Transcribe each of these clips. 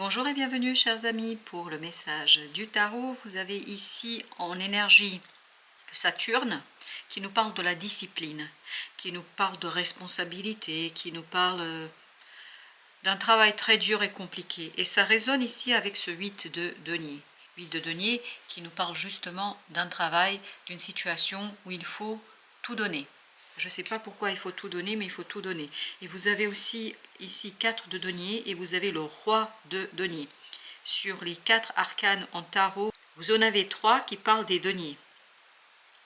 Bonjour et bienvenue chers amis pour le message du tarot. Vous avez ici en énergie Saturne qui nous parle de la discipline, qui nous parle de responsabilité, qui nous parle d'un travail très dur et compliqué. Et ça résonne ici avec ce 8 de denier. 8 de denier qui nous parle justement d'un travail, d'une situation où il faut tout donner. Je ne sais pas pourquoi il faut tout donner, mais il faut tout donner. Et vous avez aussi ici 4 de denier et vous avez le roi de denier. Sur les 4 arcanes en tarot, vous en avez 3 qui parlent des deniers.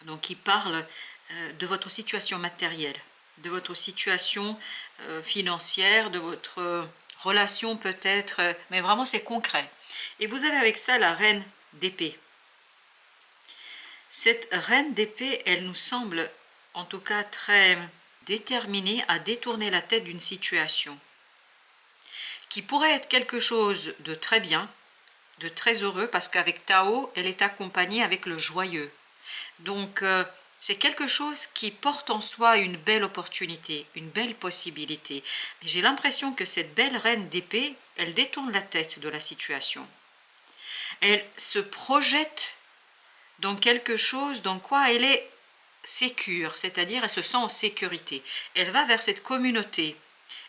Donc qui parlent de votre situation matérielle, de votre situation financière, de votre relation peut-être, mais vraiment c'est concret. Et vous avez avec ça la reine d'épée. Cette reine d'épée, elle nous semble en tout cas très déterminée à détourner la tête d'une situation qui pourrait être quelque chose de très bien, de très heureux, parce qu'avec Tao, elle est accompagnée avec le joyeux. Donc, c'est quelque chose qui porte en soi une belle opportunité, une belle possibilité. Mais j'ai l'impression que cette belle reine d'épée, elle détourne la tête de la situation. Elle se projette dans quelque chose dans quoi elle est sécure, c'est-à-dire elle se sent en sécurité. Elle va vers cette communauté,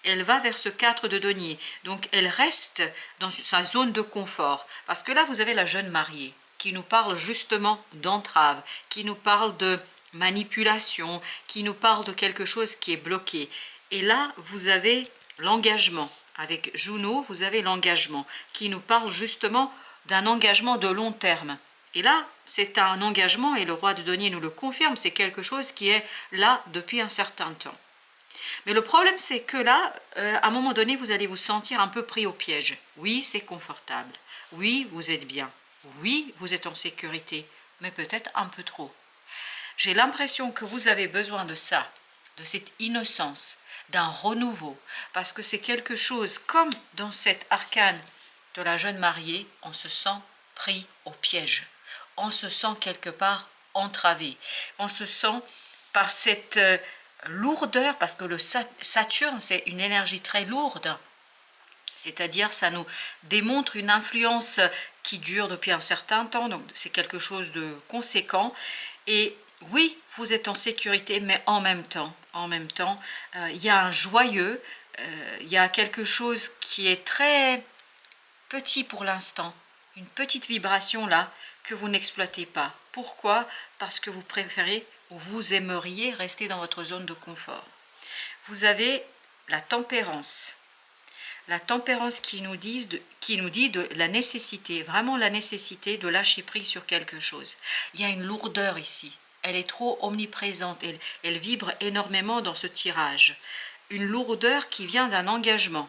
elle va vers ce 4 de denier. Donc elle reste dans sa zone de confort. Parce que là, vous avez la jeune mariée qui nous parle justement d'entrave, qui nous parle de manipulation, qui nous parle de quelque chose qui est bloqué. Et là, vous avez l'engagement. Avec Juno, vous avez l'engagement qui nous parle justement d'un engagement de long terme. Et là, c'est un engagement, et le roi de denier nous le confirme, c'est quelque chose qui est là depuis un certain temps. Mais le problème, c'est que là, à un moment donné, vous allez vous sentir un peu pris au piège. Oui, c'est confortable. Oui, vous êtes bien. Oui, vous êtes en sécurité, mais peut-être un peu trop. J'ai l'impression que vous avez besoin de ça, de cette innocence, d'un renouveau, parce que c'est quelque chose, comme dans cette arcane de la jeune mariée, on se sent pris au piège. On se sent quelque part entravé. On se sent par cette lourdeur, parce que le Saturne, c'est une énergie très lourde, c'est-à-dire ça nous démontre une influence qui dure depuis un certain temps, donc c'est quelque chose de conséquent. Et oui, vous êtes en sécurité, mais en même temps, il y a un joyeux, il y a quelque chose qui est très petit pour l'instant, une petite vibration là que vous n'exploitez pas. Pourquoi? Parce que vous préférez ou vous aimeriez rester dans votre zone de confort. Vous avez la tempérance. La tempérance qui nous dit de la nécessité, vraiment la nécessité de lâcher prise sur quelque chose. Il y a une lourdeur ici. Elle est trop omniprésente. Elle vibre énormément dans ce tirage. Une lourdeur qui vient d'un engagement.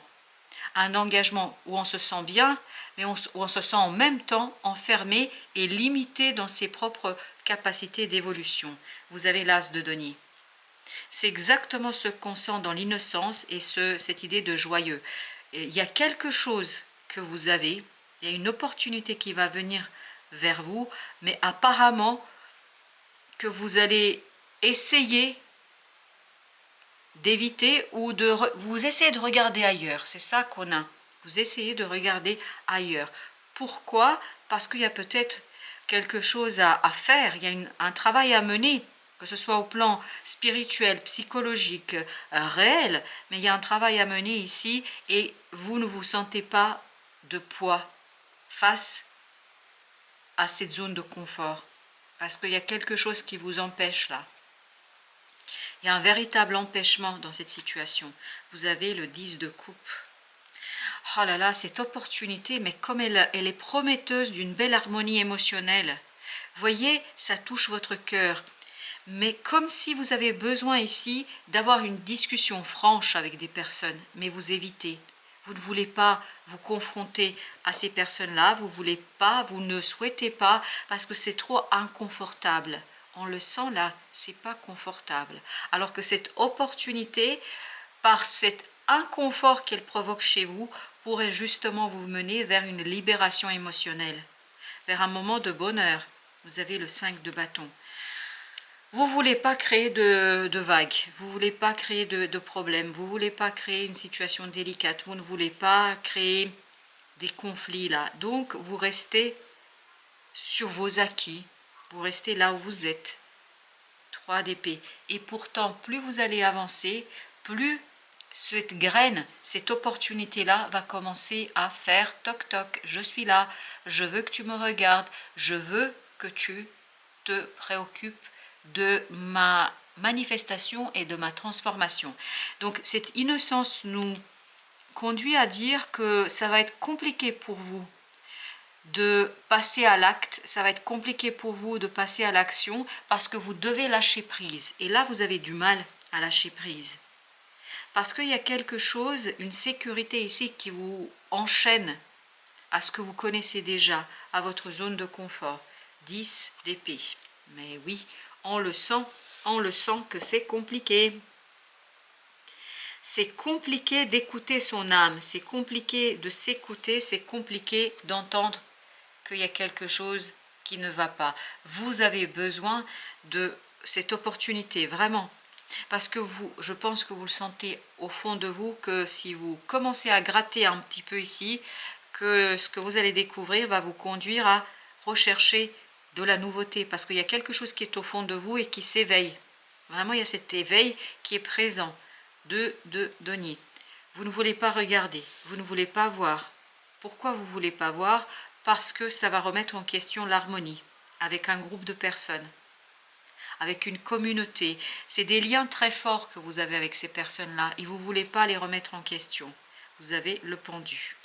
Un engagement où on se sent bien, mais où on se sent en même temps enfermé et limité dans ses propres capacités d'évolution. Vous avez l'as de denier. C'est exactement ce qu'on sent dans l'innocence et cette idée de joyeux. Il y a quelque chose que vous avez, il y a une opportunité qui va venir vers vous, mais apparemment que vous allez essayer d'éviter ou vous essayez de regarder ailleurs. C'est ça qu'on a. Vous essayez de regarder ailleurs. Pourquoi? Parce qu'il y a peut-être quelque chose à faire, il y a un travail à mener, que ce soit au plan spirituel, psychologique, réel, mais il y a un travail à mener ici et vous ne vous sentez pas de poids face à cette zone de confort. Parce qu'il y a quelque chose qui vous empêche là. Il y a un véritable empêchement dans cette situation. Vous avez le 10 de coupe. Oh là là, cette opportunité, mais comme elle est prometteuse d'une belle harmonie émotionnelle. Voyez, ça touche votre cœur. Mais comme si vous avez besoin ici d'avoir une discussion franche avec des personnes, mais vous évitez. Vous ne voulez pas vous confronter à ces personnes-là, vous ne souhaitez pas, parce que c'est trop inconfortable. On le sent là, c'est pas confortable. Alors que cette opportunité, par cet inconfort qu'elle provoque chez vous, pourrait justement vous mener vers une libération émotionnelle, vers un moment de bonheur. Vous avez le 5 de bâton. Vous ne voulez pas créer de vagues, vous ne voulez pas créer de problèmes, vous ne voulez pas créer une situation délicate, vous ne voulez pas créer des conflits là. Donc vous restez sur vos acquis, vous restez là où vous êtes. 3 d'épée. Et pourtant, plus vous allez avancer, plus cette graine, cette opportunité-là va commencer à faire toc toc, je suis là, je veux que tu me regardes, je veux que tu te préoccupes de ma manifestation et de ma transformation. Donc cette innocence nous conduit à dire que ça va être compliqué pour vous de passer à l'acte, ça va être compliqué pour vous de passer à l'action parce que vous devez lâcher prise. Et là, vous avez du mal à lâcher prise. Parce qu'il y a quelque chose, une sécurité ici qui vous enchaîne à ce que vous connaissez déjà, à votre zone de confort. 10 d'épée. Mais oui, on le sent que c'est compliqué. C'est compliqué d'écouter son âme, c'est compliqué de s'écouter, c'est compliqué d'entendre qu'il y a quelque chose qui ne va pas. Vous avez besoin de cette opportunité, vraiment. Parce que je pense que vous le sentez au fond de vous, que si vous commencez à gratter un petit peu ici, que ce que vous allez découvrir va vous conduire à rechercher de la nouveauté. Parce qu'il y a quelque chose qui est au fond de vous et qui s'éveille. Vraiment, il y a cet éveil qui est présent. De denier. Vous ne voulez pas regarder, vous ne voulez pas voir. Pourquoi vous ne voulez pas voir? Parce que ça va remettre en question l'harmonie avec un groupe de personnes, avec une communauté. C'est des liens très forts que vous avez avec ces personnes-là et vous ne voulez pas les remettre en question. Vous avez le pendu.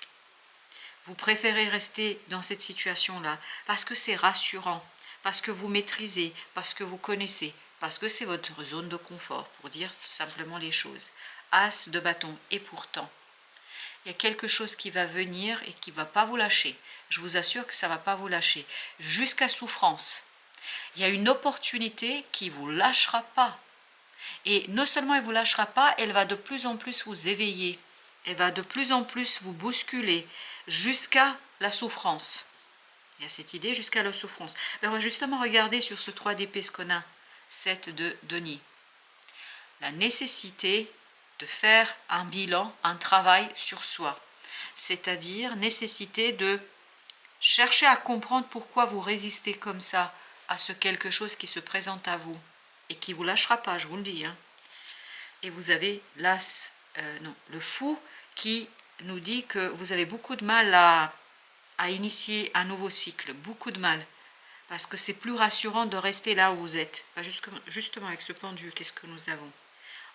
Vous préférez rester dans cette situation-là parce que c'est rassurant, parce que vous maîtrisez, parce que vous connaissez, parce que c'est votre zone de confort, pour dire simplement les choses. As de bâton. Et pourtant, il y a quelque chose qui va venir et qui ne va pas vous lâcher. Je vous assure que ça ne va pas vous lâcher. Jusqu'à souffrance. Il y a une opportunité qui ne vous lâchera pas. Et non seulement elle ne vous lâchera pas, elle va de plus en plus vous éveiller. Elle va de plus en plus vous bousculer jusqu'à la souffrance. Il y a cette idée jusqu'à la souffrance. Ben on va justement regarder sur ce 3 d'épée ce qu'on a. 7 de denier. La nécessité de faire un bilan, un travail sur soi. C'est-à-dire nécessité de chercher à comprendre pourquoi vous résistez comme ça à ce quelque chose qui se présente à vous et qui ne vous lâchera pas, je vous le dis. Hein. Et vous avez l'as, le fou qui nous dit que vous avez beaucoup de mal à initier un nouveau cycle, beaucoup de mal. Parce que c'est plus rassurant de rester là où vous êtes. Justement, avec ce pendu, qu'est-ce que nous avons?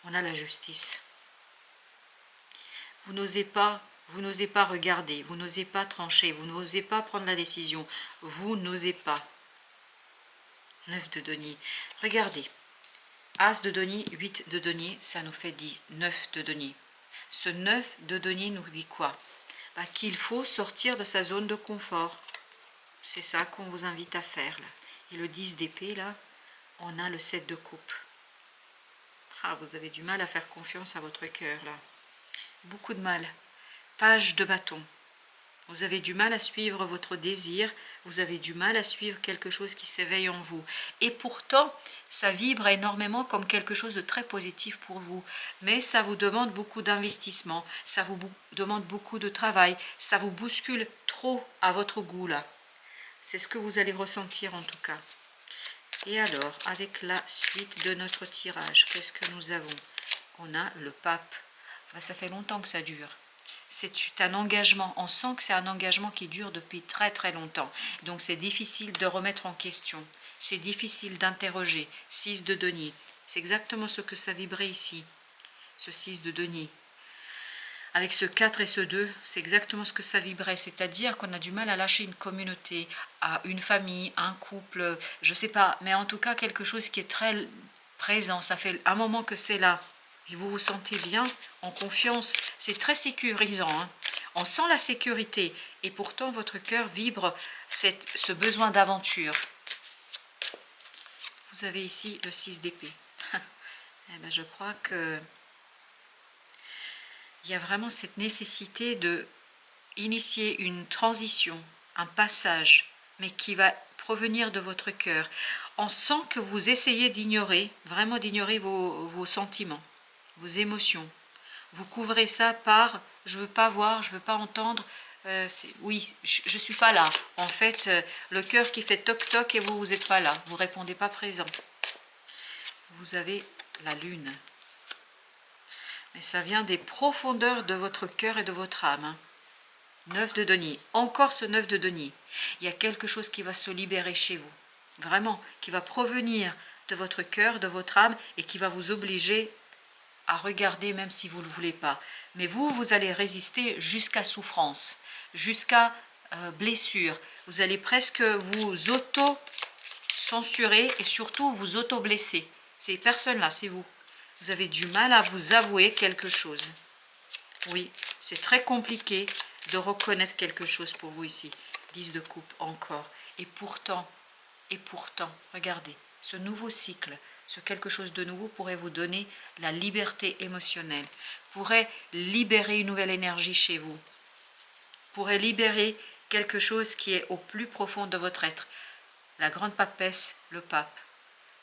On a la justice. Vous n'osez pas regarder, vous n'osez pas trancher, vous n'osez pas prendre la décision. Vous n'osez pas. 9 de denier. Regardez. As de denier, 8 de denier, ça nous fait 10. 9 de denier. Ce 9 de denier nous dit quoi? Qu'il faut sortir de sa zone de confort. C'est ça qu'on vous invite à faire. Là. Et le 10 d'épée, là, on a le 7 de coupe. Ah, vous avez du mal à faire confiance à votre cœur, là. Beaucoup de mal. Page de bâton. Vous avez du mal à suivre votre désir. Vous avez du mal à suivre quelque chose qui s'éveille en vous. Et pourtant, ça vibre énormément comme quelque chose de très positif pour vous. Mais ça vous demande beaucoup d'investissement. Ça vous demande beaucoup de travail. Ça vous bouscule trop à votre goût, là. C'est ce que vous allez ressentir en tout cas. Et alors, avec la suite de notre tirage, qu'est-ce que nous avons? On a le pape. Ça fait longtemps que ça dure. C'est un engagement. On sent que c'est un engagement qui dure depuis très très longtemps. Donc c'est difficile de remettre en question. C'est difficile d'interroger. 6 de denier. C'est exactement ce que ça vibrait ici. Ce 6 de denier. Avec ce 4 et ce 2, c'est exactement ce que ça vibrait, c'est-à-dire qu'on a du mal à lâcher une communauté, à une famille, un couple, je ne sais pas, mais en tout cas quelque chose qui est très présent, ça fait un moment que c'est là, et vous vous sentez bien, en confiance, c'est très sécurisant, hein. On sent la sécurité, et pourtant votre cœur vibre ce besoin d'aventure. Vous avez ici le 6 d'épée. Eh bien, je crois que il y a vraiment cette nécessité de initier une transition, un passage, mais qui va provenir de votre cœur. On sent que vous essayez d'ignorer, vraiment d'ignorer vos sentiments, vos émotions. Vous couvrez ça par « je ne veux pas voir, je ne veux pas entendre », Oui, je suis pas là. En fait, le cœur qui fait toc toc et vous n'êtes pas là. Vous répondez pas présent. Vous avez la lune. Mais ça vient des profondeurs de votre cœur et de votre âme. Hein. 9 de denier. Encore ce 9 de denier. Il y a quelque chose qui va se libérer chez vous. Vraiment, qui va provenir de votre cœur, de votre âme et qui va vous obliger à regarder même si vous ne le voulez pas. Mais vous allez résister jusqu'à souffrance, jusqu'à blessure. Vous allez presque vous auto-censurer et surtout vous auto-blesser. Ces personnes-là, c'est vous. Vous avez du mal à vous avouer quelque chose. Oui, c'est très compliqué de reconnaître quelque chose pour vous ici. 10 de coupe encore. Et pourtant, regardez, ce nouveau cycle, ce quelque chose de nouveau pourrait vous donner la liberté émotionnelle, pourrait libérer une nouvelle énergie chez vous, pourrait libérer quelque chose qui est au plus profond de votre être. La grande papesse, le pape.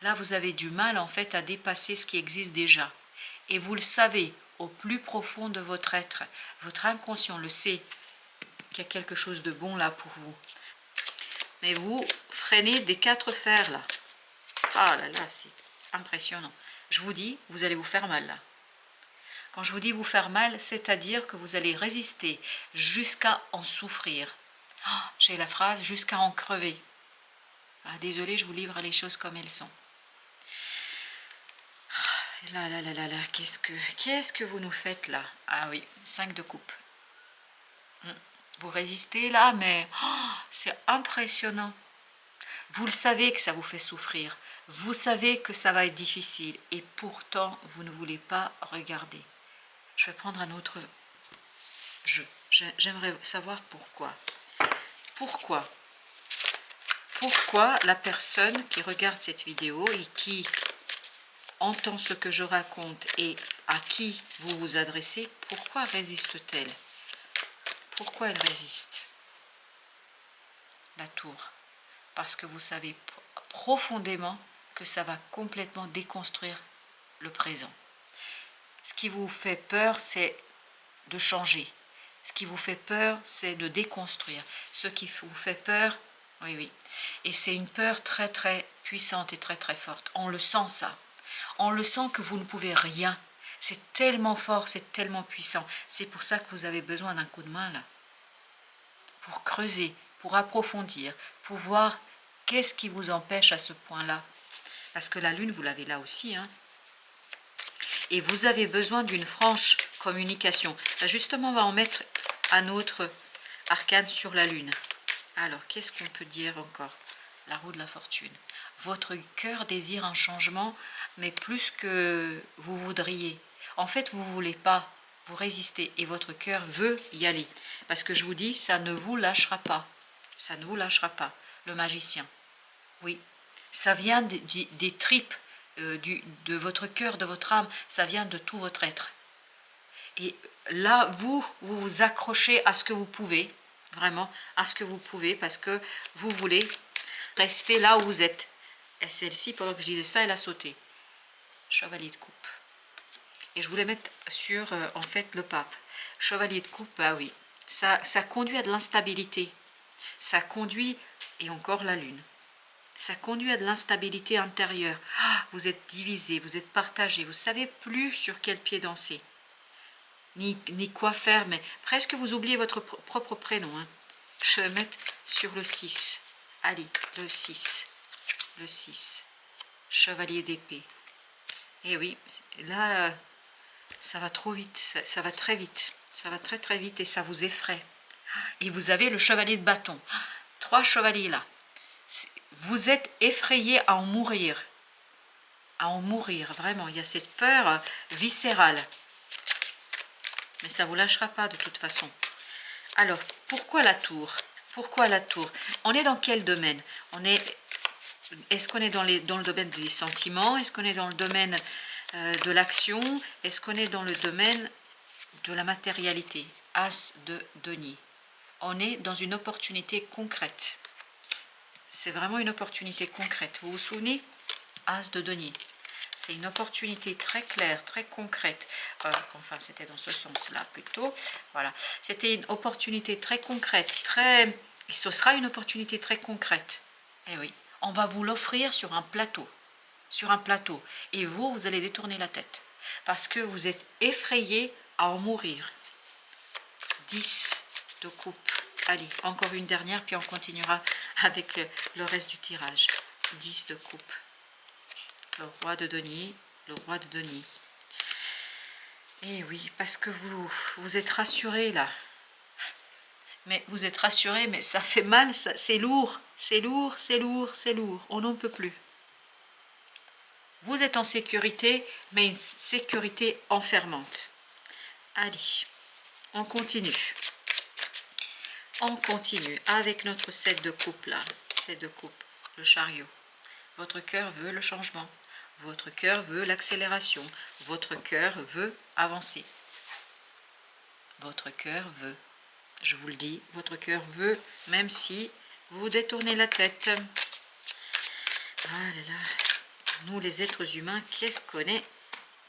Là, vous avez du mal en fait à dépasser ce qui existe déjà. Et vous le savez, au plus profond de votre être, votre inconscient le sait, qu'il y a quelque chose de bon là pour vous. Mais vous freinez des 4 fers là. Ah là là, c'est impressionnant. Je vous dis, vous allez vous faire mal là. Quand je vous dis vous faire mal, c'est-à-dire que vous allez résister jusqu'à en souffrir. Ah, j'ai la phrase, jusqu'à en crever. Ah, désolée, je vous livre les choses comme elles sont. Là, qu'est-ce que vous nous faites là? Ah oui, 5 de coupe. Vous résistez là, mais c'est impressionnant. Vous le savez que ça vous fait souffrir. Vous savez que ça va être difficile. Et pourtant, vous ne voulez pas regarder. Je vais prendre un autre jeu. J'aimerais savoir pourquoi. Pourquoi la personne qui regarde cette vidéo et qui entend ce que je raconte et à qui vous vous adressez, pourquoi résiste-t-elle? Pourquoi elle résiste? La tour. Parce que vous savez profondément que ça va complètement déconstruire le présent. Ce qui vous fait peur, c'est de changer. Ce qui vous fait peur, c'est de déconstruire. Ce qui vous fait peur, oui. Et c'est une peur très très puissante et très très forte. On le sent ça. On le sent que vous ne pouvez rien. C'est tellement fort, c'est tellement puissant. C'est pour ça que vous avez besoin d'un coup de main là. Pour creuser, pour approfondir, pour voir qu'est-ce qui vous empêche à ce point-là. Parce que la lune, vous l'avez là aussi. Hein. Et vous avez besoin d'une franche communication. Là, justement, on va en mettre un autre arcane sur la lune. Alors, qu'est-ce qu'on peut dire encore? La roue de la fortune. Votre cœur désire un changement, mais plus que vous voudriez. En fait, vous ne voulez pas, vous résistez et votre cœur veut y aller. Parce que je vous dis, ça ne vous lâchera pas. Ça ne vous lâchera pas, le magicien. Oui, ça vient des tripes de votre cœur, de votre âme, ça vient de tout votre être. Et là, vous vous accrochez à ce que vous pouvez, vraiment, à ce que vous pouvez, parce que vous voulez rester là où vous êtes. Et celle-ci, pendant que je disais ça, elle a sauté. Chevalier de coupe. Et je voulais mettre sur, en fait, le pape. Chevalier de coupe, bah oui, ça conduit à de l'instabilité. Ça conduit, et encore la lune. Ça conduit à de l'instabilité intérieure. Ah, vous êtes divisé, vous êtes partagé, vous ne savez plus sur quel pied danser. Ni quoi faire, mais presque vous oubliez votre propre prénom. Hein. Je vais mettre sur le 6. Allez, le 6. Le 6. Chevalier d'épée. Et oui, là, ça va trop vite, ça va très vite. Ça va très très vite et ça vous effraie. Et vous avez le chevalier de bâton. 3 chevaliers là. Vous êtes effrayé à en mourir. À en mourir, vraiment. Il y a cette peur viscérale. Mais ça ne vous lâchera pas de toute façon. Alors, pourquoi la tour? Pourquoi la tour? On est dans quel domaine? Est-ce qu'on est dans le domaine des sentiments? Est-ce qu'on est dans le domaine de l'action? Est-ce qu'on est dans le domaine de la matérialité? As de denier. On est dans une opportunité concrète. C'est vraiment une opportunité concrète. Vous vous souvenez? As de denier. C'est une opportunité très claire, très concrète. Enfin, c'était dans ce sens-là plutôt. Voilà, c'était une opportunité très concrète, et ce sera une opportunité très concrète. Eh oui, on va vous l'offrir sur un plateau. Sur un plateau. Et vous allez détourner la tête. Parce que vous êtes effrayé à en mourir. 10 de coupe. Allez, encore une dernière, puis on continuera avec le reste du tirage. 10 de coupe. Le roi de denier, le roi de denier. Et oui, parce que vous êtes rassuré là. Mais vous êtes rassuré, mais ça fait mal, c'est lourd, c'est lourd, c'est lourd, c'est lourd. On n'en peut plus. Vous êtes en sécurité, mais une sécurité enfermante. Allez, on continue. On continue avec notre 7 de coupe là. 7 de coupe, le chariot. Votre cœur veut le changement. Votre cœur veut l'accélération. Votre cœur veut avancer. Votre cœur veut. Je vous le dis, votre cœur veut, même si vous détournez la tête. Ah là là. Nous, les êtres humains, qu'est-ce qu'on est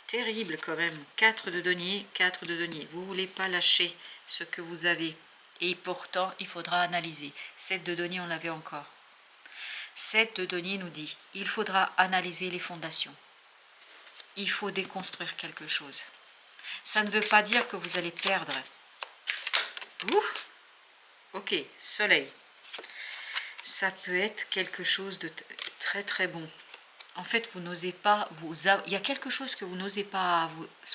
terrible quand même. 4 de denier, 4 de denier. Vous ne voulez pas lâcher ce que vous avez. Et pourtant, il faudra analyser. 7 de denier, on l'avait encore. 7 de denier nous dit, il faudra analyser les fondations. Il faut déconstruire quelque chose. Ça ne veut pas dire que vous allez perdre. Ouf. Ok, soleil. Ça peut être quelque chose de très très bon. En fait, vous n'osez pas, il y a quelque chose que vous n'osez pas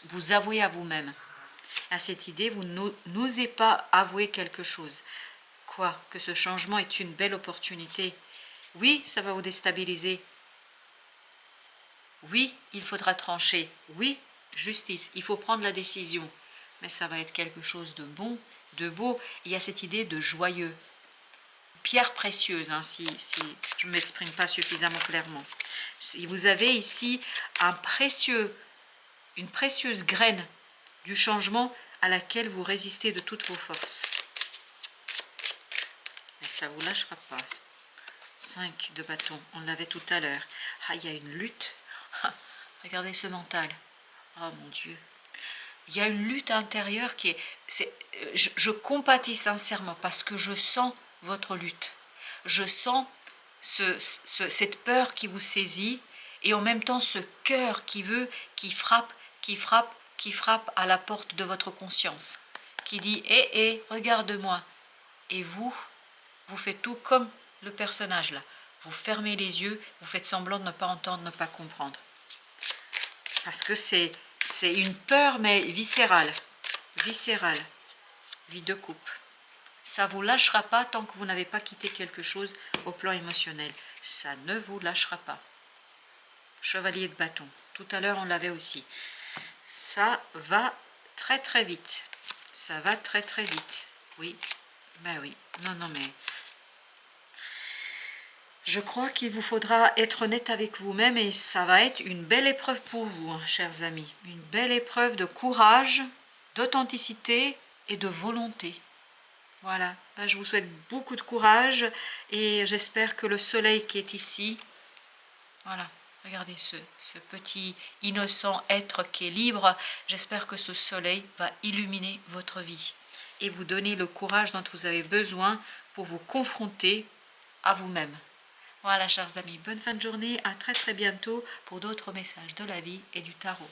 vous avouer à vous-même. À cette idée, vous n'osez pas avouer quelque chose. Quoi? Que ce changement est une belle opportunité. Oui, ça va vous déstabiliser. Oui, il faudra trancher. Oui, justice, il faut prendre la décision. Mais ça va être quelque chose de bon, de beau. Il y a cette idée de joyeux. Pierre précieuse, hein, si je ne m'exprime pas suffisamment clairement. Vous avez ici une précieuse graine du changement à laquelle vous résistez de toutes vos forces. Mais ça ne vous lâchera pas. 5 de bâton, on l'avait tout à l'heure. Ah, il y a une lutte. Ah, regardez ce mental. Oh mon Dieu. Il y a une lutte intérieure qui est... je compatis sincèrement parce que je sens votre lutte. Je sens cette peur qui vous saisit et en même temps ce cœur qui frappe à la porte de votre conscience, qui dit « Hé, regarde-moi ». Et vous faites tout comme le personnage là. Vous fermez les yeux, vous faites semblant de ne pas entendre, de ne pas comprendre. Parce que c'est une peur, mais viscérale. Viscérale. 8 de coupe. Ça ne vous lâchera pas tant que vous n'avez pas quitté quelque chose au plan émotionnel. Ça ne vous lâchera pas. Chevalier de bâton. Tout à l'heure, on l'avait aussi. Ça va très très vite. Ça va très très vite. Oui. Ben oui. Non, mais... Je crois qu'il vous faudra être honnête avec vous-même et ça va être une belle épreuve pour vous, hein, chers amis. Une belle épreuve de courage, d'authenticité et de volonté. Voilà, ben, je vous souhaite beaucoup de courage et j'espère que le soleil qui est ici, voilà, regardez ce petit innocent être qui est libre, j'espère que ce soleil va illuminer votre vie et vous donner le courage dont vous avez besoin pour vous confronter à vous-même. Voilà, chers amis, bonne fin de journée, à très très bientôt pour d'autres messages de la vie et du tarot.